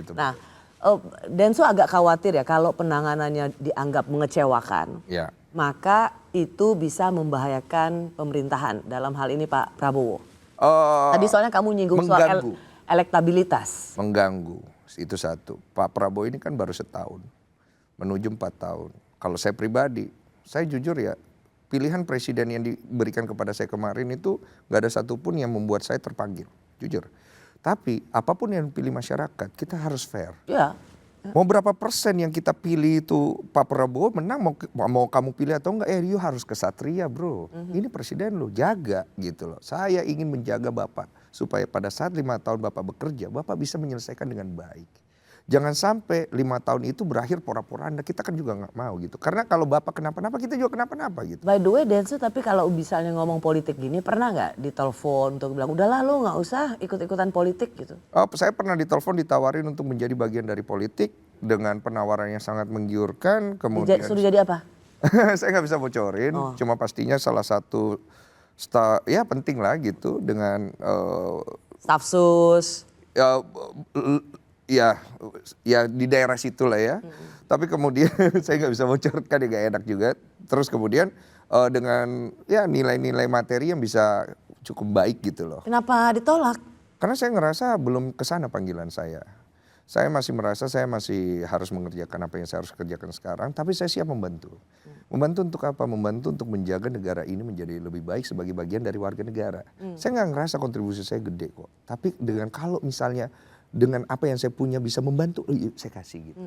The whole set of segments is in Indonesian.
gitu. Nah, Densu agak khawatir ya kalau penanganannya dianggap mengecewakan. Ya. Maka itu bisa membahayakan pemerintahan dalam hal ini Pak Prabowo. Tadi soalnya kamu nyinggung soal elektabilitas. Mengganggu, itu satu. Pak Prabowo ini kan baru setahun, menuju 4 tahun. Kalau saya pribadi, saya jujur ya, pilihan presiden yang diberikan kepada saya kemarin itu gak ada satupun yang membuat saya terpanggil, jujur. Tapi apapun yang pilih masyarakat, kita harus fair. Ya. Mau berapa persen yang kita pilih itu Pak Prabowo menang, mau kamu pilih atau enggak, you harus kesatria bro. Ini presiden lo, jaga gitu loh. Saya ingin menjaga Bapak supaya pada saat 5 tahun Bapak bekerja, Bapak bisa menyelesaikan dengan baik. Jangan sampai 5 tahun itu berakhir pora-poranda, kita kan juga nggak mau gitu. Karena kalau Bapak kenapa-napa, kita juga kenapa-napa gitu. By the way Densu, tapi kalau misalnya ngomong politik gini, pernah nggak ditelepon untuk bilang, udahlah lo nggak usah ikut-ikutan politik gitu? Saya pernah ditelepon, ditawarin untuk menjadi bagian dari politik dengan penawaran yang sangat menggiurkan. Kemudian Sudah jadi apa? saya nggak bisa bocorin, cuma pastinya salah satu ya penting lah gitu dengan Staf sus. Ya di daerah situ lah ya. Tapi kemudian saya nggak bisa bocorkan, ya gak enak juga. Terus kemudian dengan ya nilai-nilai materi yang bisa cukup baik gitu loh. Kenapa ditolak? Karena saya ngerasa belum kesana panggilan saya. Saya masih merasa saya masih harus mengerjakan apa yang saya harus kerjakan sekarang. Tapi saya siap membantu. Membantu untuk apa? Membantu untuk menjaga negara ini menjadi lebih baik sebagai bagian dari warga negara. Saya nggak ngerasa kontribusi saya gede kok. Tapi dengan kalau misalnya dengan apa yang saya punya bisa membantu, saya kasih gitu.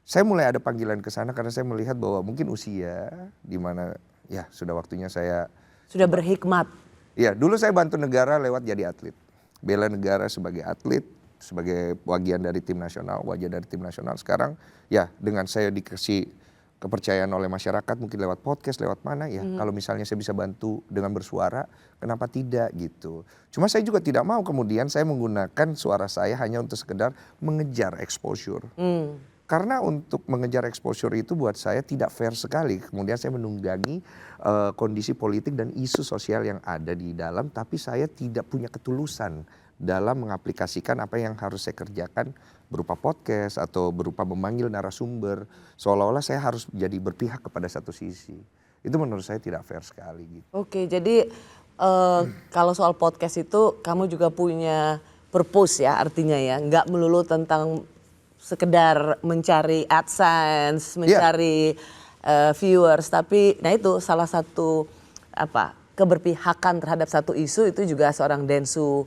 Saya mulai ada panggilan ke sana karena saya melihat bahwa mungkin usia di mana ya sudah waktunya saya sudah berhikmat. Iya, dulu saya bantu negara lewat jadi atlet. Bela negara sebagai atlet, sebagai bagian dari tim nasional, wajah dari tim nasional. Sekarang ya dengan saya dikasih kepercayaan oleh masyarakat mungkin lewat podcast, lewat mana ya. Kalau misalnya saya bisa bantu dengan bersuara, kenapa tidak gitu. Cuma saya juga tidak mau kemudian saya menggunakan suara saya hanya untuk sekedar mengejar exposure. Karena untuk mengejar exposure itu buat saya tidak fair sekali. Kemudian saya menunggangi kondisi politik dan isu sosial yang ada di dalam, tapi saya tidak punya ketulusan dalam mengaplikasikan apa yang harus saya kerjakan berupa podcast atau berupa memanggil narasumber. Seolah-olah saya harus jadi berpihak kepada satu sisi. Itu menurut saya tidak fair sekali gitu. Oke, jadi kalau soal podcast itu kamu juga punya purpose ya artinya ya. Nggak melulu tentang sekedar mencari AdSense, mencari viewers. Tapi nah itu salah satu keberpihakan terhadap satu isu itu juga seorang Densu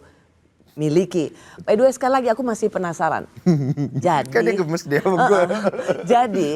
miliki. By the way sekali lagi aku masih penasaran. Jadi kan dia gemes dia sama gue. Jadi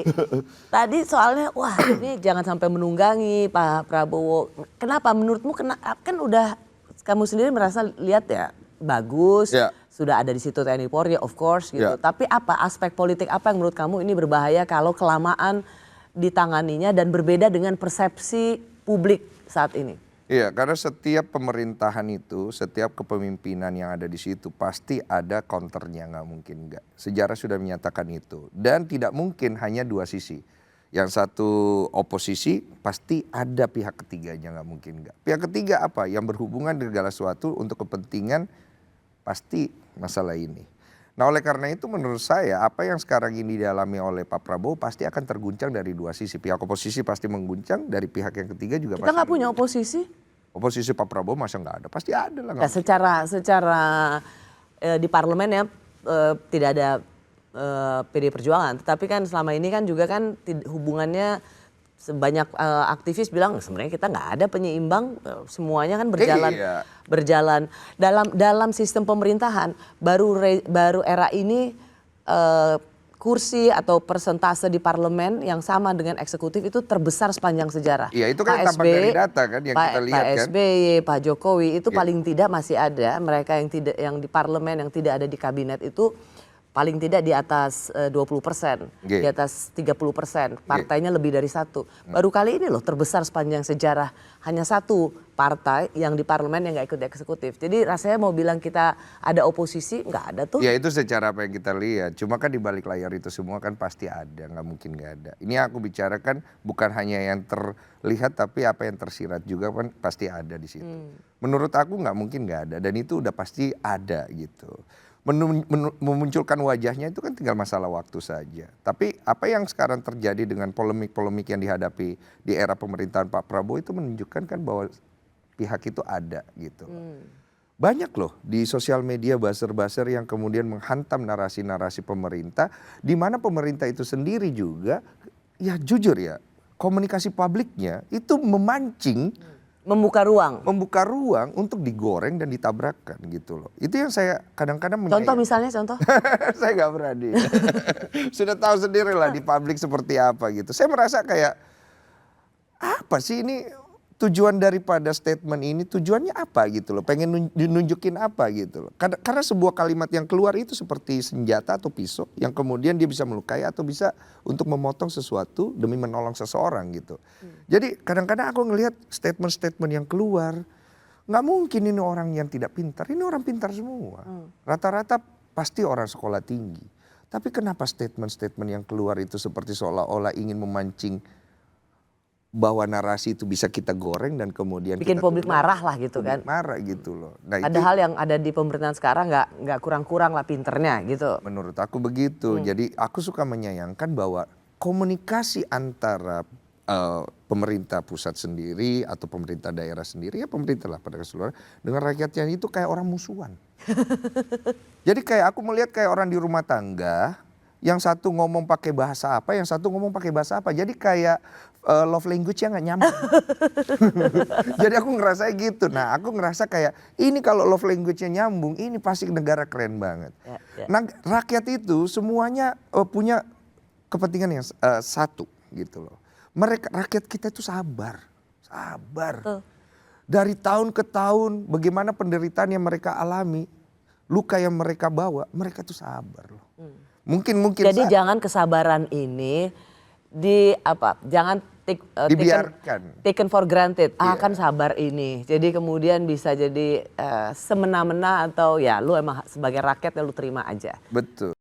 tadi soalnya wah ini jangan sampai menunggangi Pak Prabowo. Kenapa menurutmu kan udah kamu sendiri merasa lihat ya bagus. Ya. Sudah ada di situ TNI Polri of course gitu. Ya. Tapi apa aspek politik apa yang menurut kamu ini berbahaya kalau kelamaan ditanganinya dan berbeda dengan persepsi publik saat ini? Iya, karena setiap pemerintahan itu, setiap kepemimpinan yang ada di situ pasti ada counternya, nggak mungkin nggak. Sejarah sudah menyatakan itu. Dan tidak mungkin hanya dua sisi. Yang satu oposisi pasti ada pihak ketiganya, nggak mungkin nggak. Pihak ketiga apa? Yang berhubungan dengan segala sesuatu untuk kepentingan pasti masalah ini. Nah oleh karena itu menurut saya apa yang sekarang ini dialami oleh Pak Prabowo pasti akan terguncang dari dua sisi. Pihak oposisi pasti mengguncang, dari pihak yang ketiga juga Kita pasti. Kita nggak punya oposisi? Oposisi Pak Prabowo masa nggak ada? Pasti ada lah. Ya, secara di parlemen ya tidak ada PD Perjuangan. Tetapi kan selama ini kan juga kan hubungannya sebanyak aktivis bilang sebenarnya kita nggak ada penyeimbang, semuanya kan berjalan dalam sistem pemerintahan. Baru era ini kursi atau persentase di parlemen yang sama dengan eksekutif itu terbesar sepanjang sejarah. Iya itu kan tampak dari data kan yang kita lihat kan. Pak SBY, Pak Jokowi itu paling tidak masih ada mereka yang di parlemen yang tidak ada di kabinet itu paling tidak di atas 20%, di atas 30%, partainya lebih dari satu. Baru kali ini loh terbesar sepanjang sejarah hanya satu partai yang di parlemen yang nggak ikut eksekutif. Jadi rasanya mau bilang kita ada oposisi nggak ada tuh. Ya itu secara apa yang kita lihat. Cuma kan di balik layar itu semua kan pasti ada, nggak mungkin nggak ada. Ini aku bicarakan bukan hanya yang terlihat tapi apa yang tersirat juga kan pasti ada di situ. Menurut aku nggak mungkin nggak ada dan itu udah pasti ada gitu. memunculkan wajahnya itu kan tinggal masalah waktu saja. Tapi apa yang sekarang terjadi dengan polemik-polemik yang dihadapi di era pemerintahan Pak Prabowo itu menunjukkan kan bahwa pihak itu ada gitu. Banyak loh di sosial media buzzer-buzzer yang kemudian menghantam narasi-narasi pemerintah, di mana pemerintah itu sendiri juga, ya jujur ya, komunikasi publiknya itu memancing, Membuka ruang. untuk digoreng dan ditabrakkan gitu loh. Itu yang saya kadang-kadang Contoh misalnya contoh. saya nggak berani. Sudah tahu sendiri lah di publik seperti apa gitu. Saya merasa kayak apa sih ini tujuan daripada statement ini, tujuannya apa gitu loh, pengen nunjukin apa gitu loh. Karena sebuah kalimat yang keluar itu seperti senjata atau pisau yang kemudian dia bisa melukai atau bisa untuk memotong sesuatu demi menolong seseorang gitu. Jadi kadang-kadang aku ngelihat statement-statement yang keluar, nggak mungkin ini orang yang tidak pintar, ini orang pintar semua. Rata-rata pasti orang sekolah tinggi. Tapi kenapa statement-statement yang keluar itu seperti seolah-olah ingin memancing bahwa narasi itu bisa kita goreng dan kemudian Bikin kita publik marah lah gitu kan. marah gitu loh. Nah, Padahal yang ada di pemerintahan sekarang nggak kurang-kurang lah pinternya gitu. menurut aku begitu. Jadi aku suka menyayangkan bahwa komunikasi antara pemerintah pusat sendiri atau pemerintah daerah sendiri, ya pemerintah lah pada keseluruhan, dengan rakyatnya itu kayak orang musuhan. Jadi kayak aku melihat kayak orang di rumah tangga, yang satu ngomong pakai bahasa apa, yang satu ngomong pakai bahasa apa. Jadi kayak love language-nya nggak nyambung. Jadi aku ngerasa gitu. Nah, aku ngerasa kayak ini kalau love language-nya nyambung, ini pasti negara keren banget. Ya. Nah, rakyat itu semuanya punya kepentingan yang satu gitu loh. Rakyat kita itu sabar. Betul. Dari tahun ke tahun, bagaimana penderitaan yang mereka alami, luka yang mereka bawa, mereka tuh sabar loh. Mungkin Jadi jangan kesabaran ini jangan taken for granted. Kan sabar ini. Jadi kemudian bisa jadi semena-mena atau ya lu emang sebagai rakyat ya lu terima aja. Betul.